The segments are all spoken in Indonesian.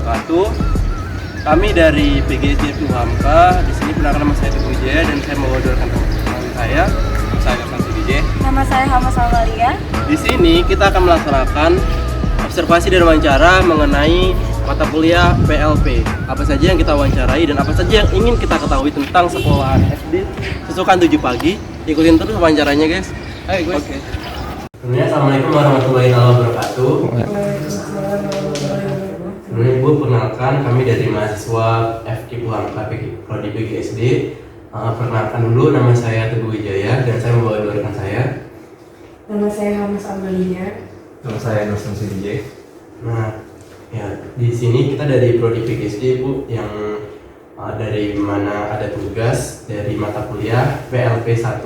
wabarakatuh. Kami dari PGSD Hamka. Di sini pendengar nama saya Teguh Wijaya dan saya mewakilkan teman saya Kasasi Wijaya. Nama saya Hama Salmalia. Di sini kita akan melaksanakan observasi dan wawancara mengenai mata kuliah PLP. Apa saja yang kita wawancarai dan apa saja yang ingin kita ketahui tentang sekolahan SD Susukan 7 pagi. Ikutin terus wawancaranya, guys. Ayo, guys. Oke. Sebelumnya, Assalamualaikum warahmatullahi wabarakatuh. Sebelumnya, Ibu, perkenalkan kami dari mahasiswa FKIP Hamka Prodi PGSD. Perkenalkan dulu, nama saya Teguh Wijaya dan saya membawa dua rekan saya. Nama saya Hama Salmalia. Nama saya Nur Samsi DJ. Nah, ya di sini kita dari Prodi PGSD, Bu, yang dari mana ada tugas dari mata kuliah PLP 1.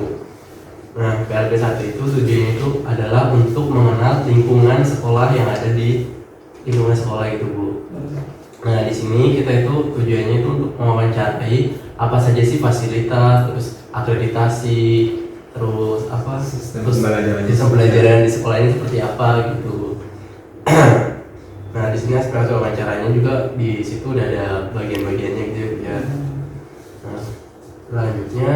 Nah, PLP 1 itu tujuannya itu adalah untuk mengenal lingkungan sekolah yang ada di lingkungan sekolah itu, Bu. Nah, di sini kita itu tujuannya itu untuk mewawancarai apa saja sih fasilitas, terus akreditasi, terus apa sistem pembelajaran di sekolah ini seperti apa gitu. Nah, di sini aspek wawancaranya juga di situ udah ada bagian-bagiannya gitu ya. Nah, selanjutnya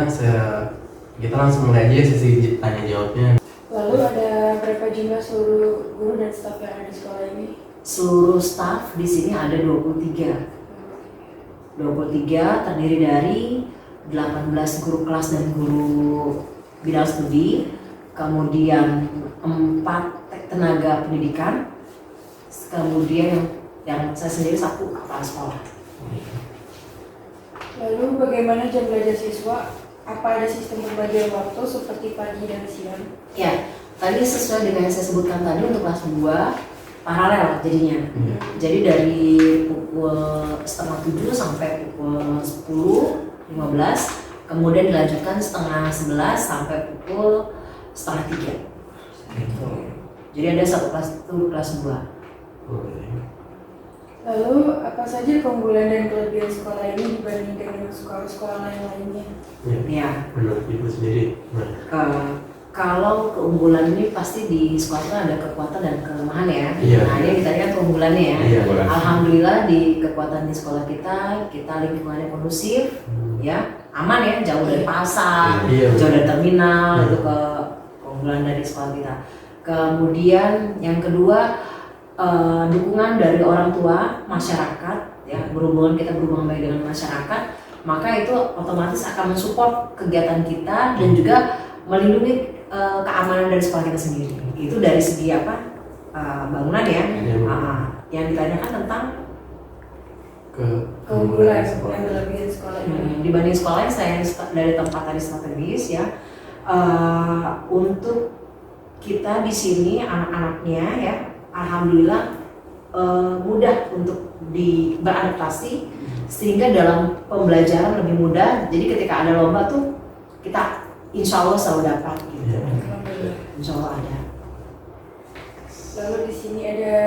kita langsung mulai aja sesi tanya jawabnya. Lalu ada berapa jumlah seluruh guru dan staf yang ada di sekolah ini? Seluruh staf di sini ada 23. 23 terdiri dari 18 guru kelas dan guru bidang studi, kemudian 4 tenaga pendidikan, kemudian yang saya sendiri 1 kepala sekolah. Lalu bagaimana jam belajar siswa? Apa ada sistem pembagian waktu seperti pagi dan siang? Ya, tadi sesuai dengan yang saya sebutkan tadi untuk kelas 2 paralel jadinya. Jadi dari pukul setengah 7 sampai pukul 10.15, kemudian dilanjutkan setengah 11 sampai pukul setengah 3. Jadi ada satu kelas itu kelas 2. Lalu apa saja keunggulan dan kelebihan sekolah ini dibandingkan dengan sekolah-sekolah lainnya? Ya. Menurut Ibu sendiri. Kalau keunggulan ini pasti di sekolah itu ada kekuatan dan kelemahan ya. Iya. Nah, ini kita lihat keunggulannya ya. Iya, Alhamdulillah di kekuatan di sekolah kita lingkungannya kondusif, ya, aman ya, jauh dari pasar, jauh dari terminal, itu keunggulan dari sekolah kita. Kemudian yang kedua, dukungan dari orang tua, masyarakat, ya, kita berhubungan baik dengan masyarakat, maka itu otomatis akan mensupport kegiatan kita dan juga melindungi keamanan dari sekolah kita sendiri. Itu dari segi apa? Bangunan ya. Yang ditanyakan tentang keunggulan dan kelebihan sekolah ini. Dibanding sekolah yang saya dari tempat tadi strategis ya, untuk kita di sini anak-anaknya ya, alhamdulillah mudah untuk beradaptasi sehingga dalam pembelajaran lebih mudah. Jadi ketika ada lomba tuh kita insya Allah selalu dapat gitu. Insya Allah ada. Lalu di sini ada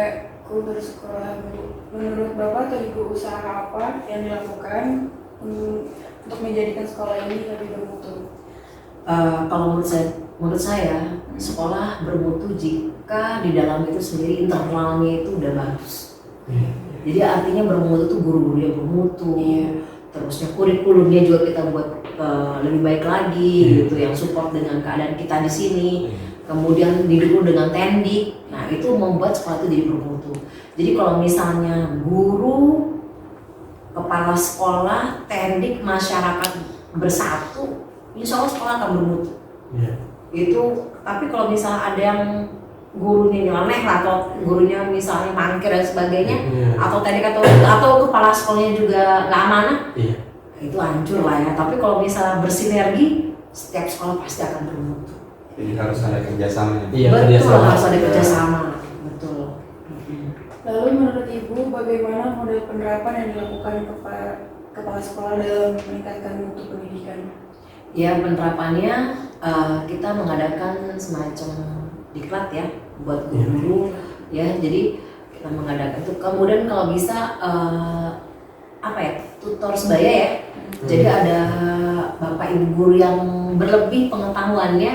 kultur sekolah, Bu. Menurut Bapak atau Ibu, usaha apa yang dilakukan untuk menjadikan sekolah ini lebih bermutu? Kalau menurut saya sekolah bermutu jika di dalam itu sendiri internalnya itu udah bagus. Jadi artinya bermutu tuh guru-gurunya bermutu, terusnya kurikulumnya juga kita buat lebih baik lagi gitu, yang support dengan keadaan kita di sini. Kemudian didukung dengan tendik. Nah, itu membuat sekolah itu jadi bermutu. Jadi kalau misalnya guru, kepala sekolah, tendik, masyarakat bersatu, insya Allah sekolah akan bermutu. Itu, tapi kalau misalnya ada yang gurunya nyeleneh lah, atau gurunya misalnya mangkir dan sebagainya, atau tendik atau kepala sekolahnya juga nggak amanah, itu hancur lah ya. Tapi kalau misalnya bersinergi, setiap sekolah pasti akan bermutu. Jadi harus ada kerjasama. Betul, harus ada kerjasama. Betul. Lalu menurut Ibu, bagaimana model penerapan yang dilakukan kepala sekolah dalam meningkatkan mutu pendidikan? Ya, penerapannya kita mengadakan semacam diklat ya buat guru-guru ya. Jadi kita mengadakan itu. Kemudian kalau bisa tutor sebaya ya. Jadi ada bapak ibu guru yang berlebih pengetahuannya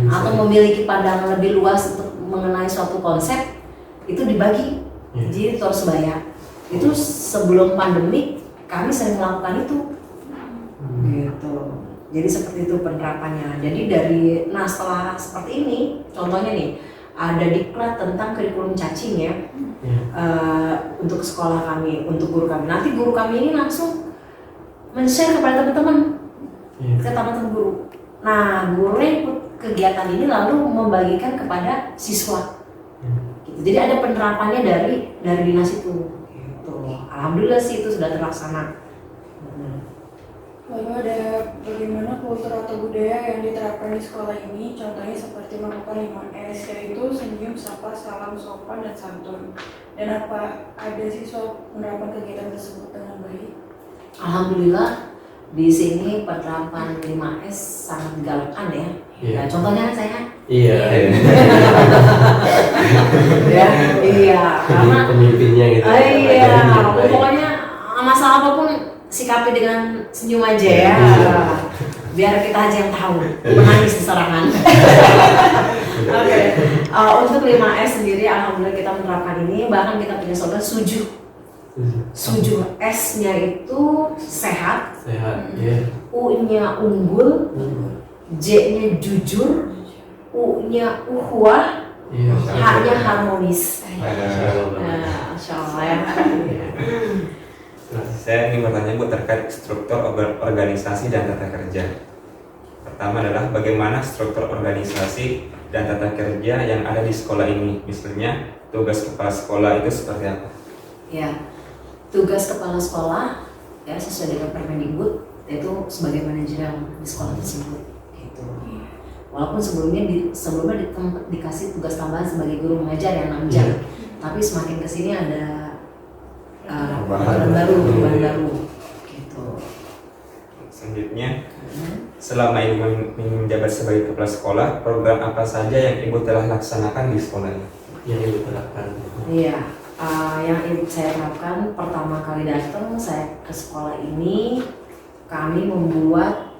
atau memiliki pandangan lebih luas untuk mengenai suatu konsep, itu dibagi jadi tutor sebaya. Itu sebelum pandemi kami sering melakukan itu. Gitu. Jadi seperti itu penerapannya. Jadi setelah seperti ini, contohnya nih, ada diklat tentang kurikulum cacing ya, untuk sekolah kami, untuk guru kami. Nanti guru kami ini langsung men-share kepada teman-teman, ke teman-teman guru. Nah, guru ikut kegiatan ini lalu membagikan kepada siswa. Gitu. Jadi ada penerapannya dari dinas itu. Gitu. Alhamdulillah sih itu sudah terlaksana. Lalu ada bagaimana kultur atau budaya yang diterapkan di sekolah ini, contohnya seperti melakukan 5S, yaitu senyum, sapa, salam, sopan, dan santun. Dan apa ada siswa menerapkan kegiatan tersebut dengan baik? Alhamdulillah di sini penerapan 5S sangat digalakkan ya. Nah, contohnya saya. Iya. Iya, karena pemimpinnya gitu. Iya, pokoknya masalah apapun sikapi dengan senyum aja ya. Biar kita aja yang tahu menangis di serangan. Oke. Untuk 5S sendiri alhamdulillah kita menerapkan ini, bahkan kita punya slogan suju. Suju S-nya itu sehat, ya. U-nya unggul, J-nya jujur, U-nya uhuah, H-nya harmonis. Masya Allah ya. Saya ingin bertanya Bu terkait struktur organisasi dan tata kerja. Pertama adalah bagaimana struktur organisasi dan tata kerja yang ada di sekolah ini. Misalnya tugas kepala sekolah itu seperti apa? Ya, tugas kepala sekolah ya sesuai dengan Permendikbud yaitu sebagai manajer di sekolah tersebut. Gitu. Walaupun sebelumnya dikasih tugas tambahan sebagai guru mengajar yang 6 jam, tapi semakin kesini ada perubahan baru gitu. Selanjutnya, selama Ibu menjabat sebagai kepala sekolah, program apa saja yang Ibu telah laksanakan di sekolah ini? Yang Ibu terapkan? Iya, yang saya terapkan pertama kali datang saya ke sekolah ini, kami membuat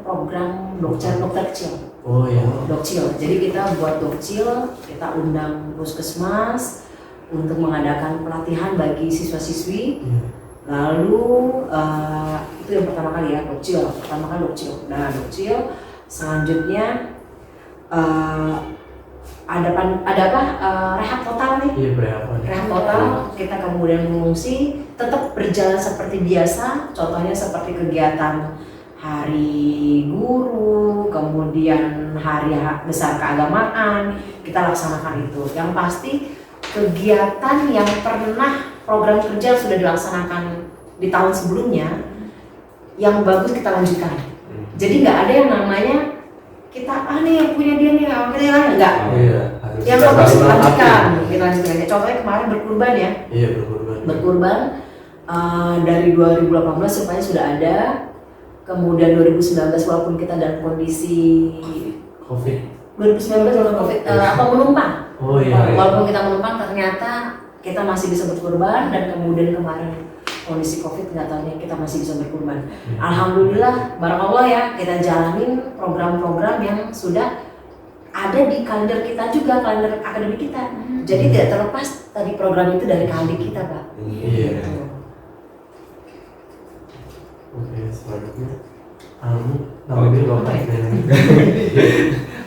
program dokter kecil. Oh ya. Dokcil. Jadi kita buat dokcil, kita undang puskesmas untuk mengadakan pelatihan bagi siswa-siswi. Lalu itu yang pertama kali ya, dokcil. Nah, dokcil selanjutnya rehab total nih. Iya, rehab total. Kita kemudian mengungsi, tetap berjalan seperti biasa. Contohnya seperti kegiatan hari guru, kemudian hari besar keagamaan, kita laksanakan itu. Yang pasti kegiatan yang pernah program kerja sudah dilaksanakan di tahun sebelumnya, yang bagus kita lanjutkan. Jadi nggak ada yang namanya kita yang punya dia nih, kita enggak. Yang bagus kita lanjutkan. Contohnya kemarin berkurban ya. Iya, berkurban. Dari 2018 supaya sudah ada. Kemudian 2019 walaupun kita dalam kondisi COVID. 2019 walaupun COVID menumpang. Oh iya. Walaupun kita menumpang ternyata kita masih bisa berkurban, dan kemudian kemarin kondisi COVID nggak tahunya kita masih bisa berkurban. Alhamdulillah, barakallah ya, kita jalanin program-program yang sudah ada di kalender kita juga, kalender akademik kita. Jadi tidak terlepas tadi program itu dari kalender kita, Pak. Iya. Oke, selanjutnya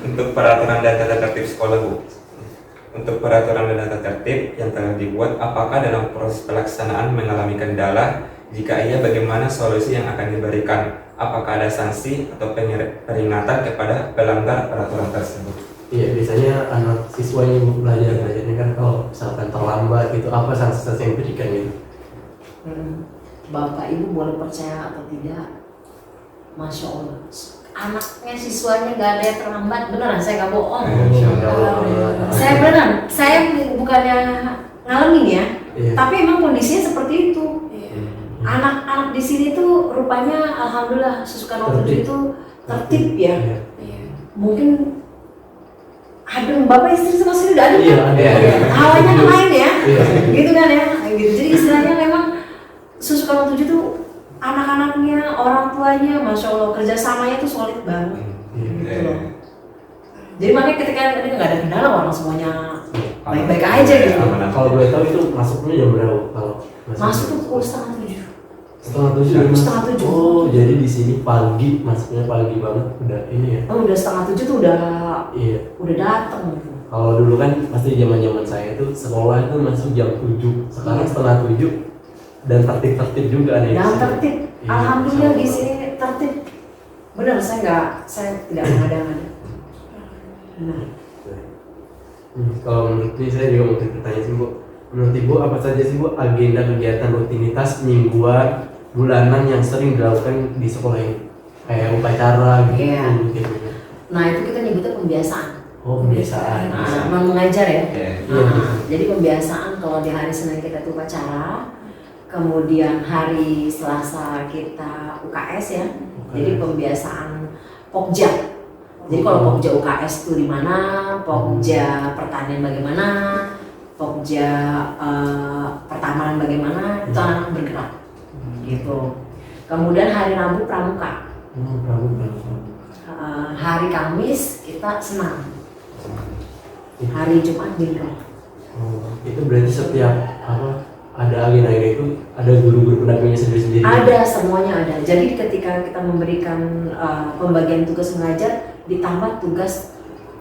untuk peraturan dan tata tertib sekolah Bu. Untuk peraturan dan tata tertib yang telah dibuat, apakah dalam proses pelaksanaan mengalami kendala? Jika iya, bagaimana solusi yang akan diberikan? Apakah ada sanksi atau peringatan kepada pelanggar peraturan tersebut? Iya, biasanya anak siswanya belajarnya kan kalau misalkan terlambat gitu, apa sanksi yang diberikan gitu? Bapak Ibu boleh percaya atau tidak, Masya Allah, anaknya siswanya nggak ada yang terlambat, beneran saya nggak bohong. Saya beneran, saya bukannya ngalamin ya, tapi emang kondisinya seperti itu. Anak-anak di sini tuh rupanya alhamdulillah Susukarno 7 itu tertib ya. Mungkin ada bapak istri sama istri udah ada kan? Hawanya kan lain ya, gitu kan ya. Gitu. Jadi istilahnya memang Susukarno 7 tuh anak-anaknya, orang tuanya, Masya Allah, kerjasamanya tuh solid banget. Gitu loh. Jadi makanya ketika ini nggak ada kendala, orang semuanya baik-baik aja gitu. Aman-aman. Kalau boleh tahu itu masuknya jam berapa kalau Masuk tuh pukul setengah 7. setengah tujuh ya, Mas? Setengah 7. Oh, jadi di sini pagi, masuknya pagi banget udah ini ya. Udah setengah 7 tuh udah Iya. datang gitu. Kalau dulu kan pasti zaman saya itu sekolah itu masuk jam 7. Sekarang setengah 7 dan tertib juga nih. Dan tertib. Iya, Alhamdulillah di insya Allah. sini tertib. Benar, saya tidak mengada-ngada. Benar. Kalau menurut ini saya juga mau bertanya sih Bu. Menurut Ibu apa saja sih Bu agenda kegiatan rutinitas mingguan, bulanan yang sering dilakukan di sekolah ini? Kayak upacara gitu. Iya. Gitu. Nah itu kita nyebutnya pembiasaan. Oh, kebiasaan. Nah, mengajar ya. Iya. Iya. Jadi pembiasaan kalau di hari Senin kita tuh upacara, kemudian hari Selasa kita UKS ya. Jadi pembiasaan Pokja. Jadi kalau Pokja UKS itu di mana, Pokja pertanian bagaimana, Pokja pertamanan bagaimana, itu anak bergerak gitu. Kemudian hari Rabu pramuka, hari Kamis kita senam, hari Jumat binro. Oh, itu berarti setiap apa ada agenda itu ada guru-guru pendampingnya sendiri-sendiri. Ada, semuanya ada. Jadi ketika kita memberikan pembagian tugas mengajar ditambah tugas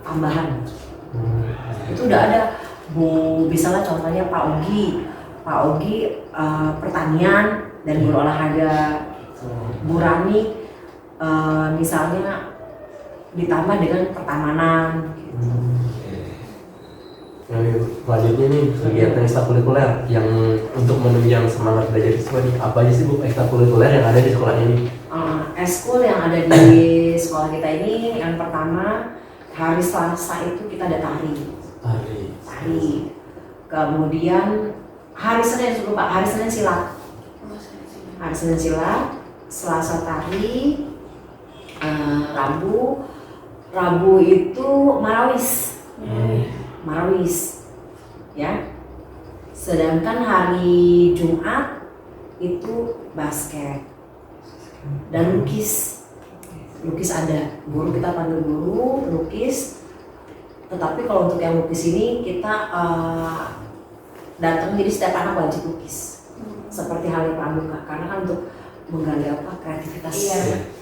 tambahan, itu udah ada. Bu, misalnya contohnya Pak Ogi pertanian dan guru olahraga, Bu Rani misalnya ditambah dengan pertamanan. Yang selanjutnya nih kegiatan ekstrakurikuler yang untuk menunjang semangat belajar siswa nih, apa aja sih Bu ekstrakurikuler yang ada di sekolah ini? Eskul yang ada di sekolah kita ini, yang pertama hari Selasa itu kita ada tari. Kemudian hari Senin hari Senin silat. Hari Senin silat, Selasa tari, Rabu itu marawis, ya. Sedangkan hari Jumat itu basket dan lukis ada. Guru kita panggil guru lukis. Tetapi kalau untuk yang lukis ini kita datang, jadi setiap anak wajib lukis. Seperti halnya pramuka, karena kan untuk menggali kreativitas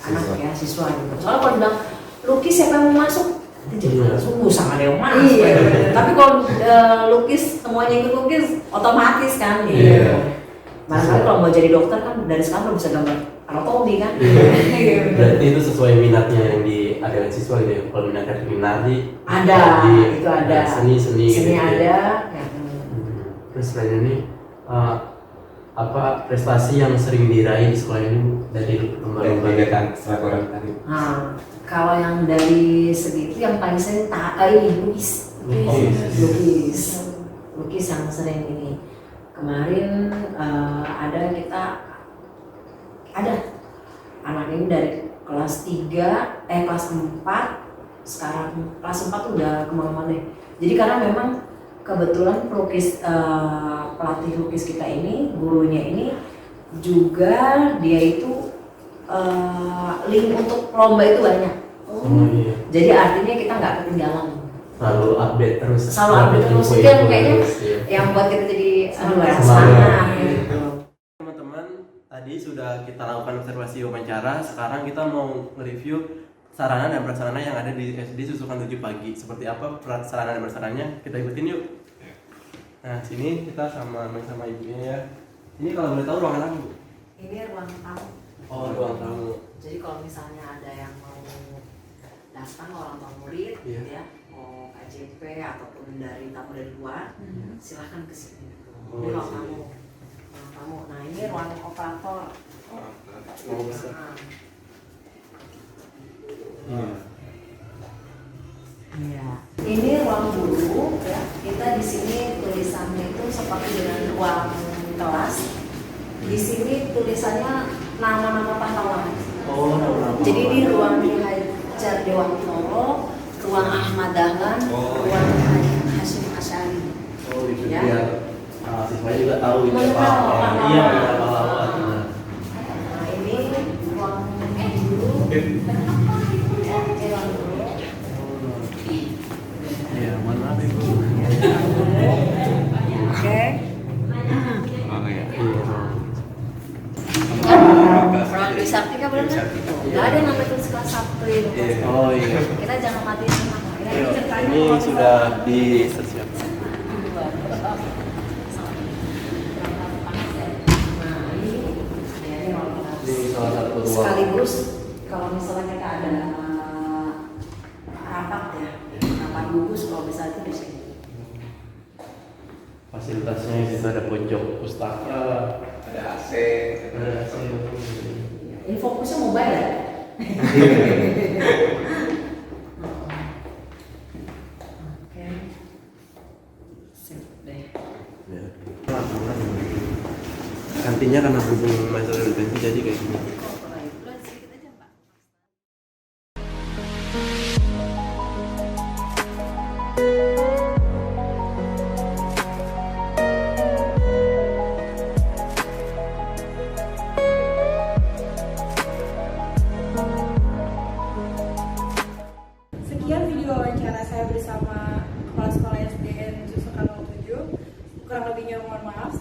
anak ya, siswa gitu. Soalnya kalau bilang lukis siapa yang mau masuk? Sungguh sama ada yang masuk. Tapi kalau lukis semuanya ikut lukis otomatis kan. Barangkali kalau mau jadi dokter kan dari sekarang udah bisa gambar anatomi kan. Berarti itu sesuai minatnya yang diadakan siswa gitu ya. Kalau minatnya menari ada, itu ada. Seni gitu ada. Ya. Terus selain ini apa prestasi yang sering diraih di sekolah ini dari lomba-lomba kegiatan ekstrakurikuler tadi. Kalau yang dari segi itu yang paling sering lukis yang sering ini. Kemarin ada anak ini dari kelas 4, sekarang kelas 4 udah kemana-mana deh. Jadi karena memang kebetulan pelatih lukis kita ini, gurunya ini juga dia itu link untuk lomba itu banyak. Iya. Jadi artinya kita nggak ketinggalan. Selalu update terus. Itu yang kayaknya yang buat kita jadi semangat gitu. Teman-teman, tadi sudah kita lakukan observasi wawancara. Sekarang kita mau nge-review sarana dan prasarana yang ada di SD Susukan 7 Pagi. Seperti apa sarana dan prasarananya? Kita ikutin yuk. Nah, sini kita sama ibunya ya. Ini kalau boleh tahu ruangan apa, Bu? Ini ruang tamu. Oh, ruang tamu. Jadi kalau misalnya ada yang mau datang orang tua murid, ya, mau KJP ataupun dari tamu dari luar, silahkan ke sini. Ini ruang tamu. Nah, ini ruang operator. Iya. Ini ruang guru, ya. Kita di sini tulisannya itu seperti dengan ruang kelas. Di sini tulisannya nama-nama pahlawan. Oh, nama-nama. Jadi di ruang Ki Hajar Dewantoro, ruang Ahmad Dahlan, ruang Hasyim Asy'ari. Oh, itu Ya. biar siswanya juga tahu itu Mengenal apa. pahlawan. Iya, mengenal pahlawan. Nah, ini ruang guru. Ya, ini ruang guru. Iya, mana Ibu? Kita jangan matiin semua. Ini sudah dipersiapkan. Ini salah satu ruang. Sekaligus kalau misalnya kita ada rapat ya, rapat gugus kalau misalnya itu di sini. Fasilitasnya di situ ada pojok pustaka, Ada AC. ada AC. Ini fokusnya mobile ya? Oke. Sip deh. Ya. Kantinnya karena berhubung masalah depensi jadi kayak gini. Sekian video wawancara saya bersama Kepala Sekolah SDN Susukarno 7. Kurang lebihnya mohon maaf.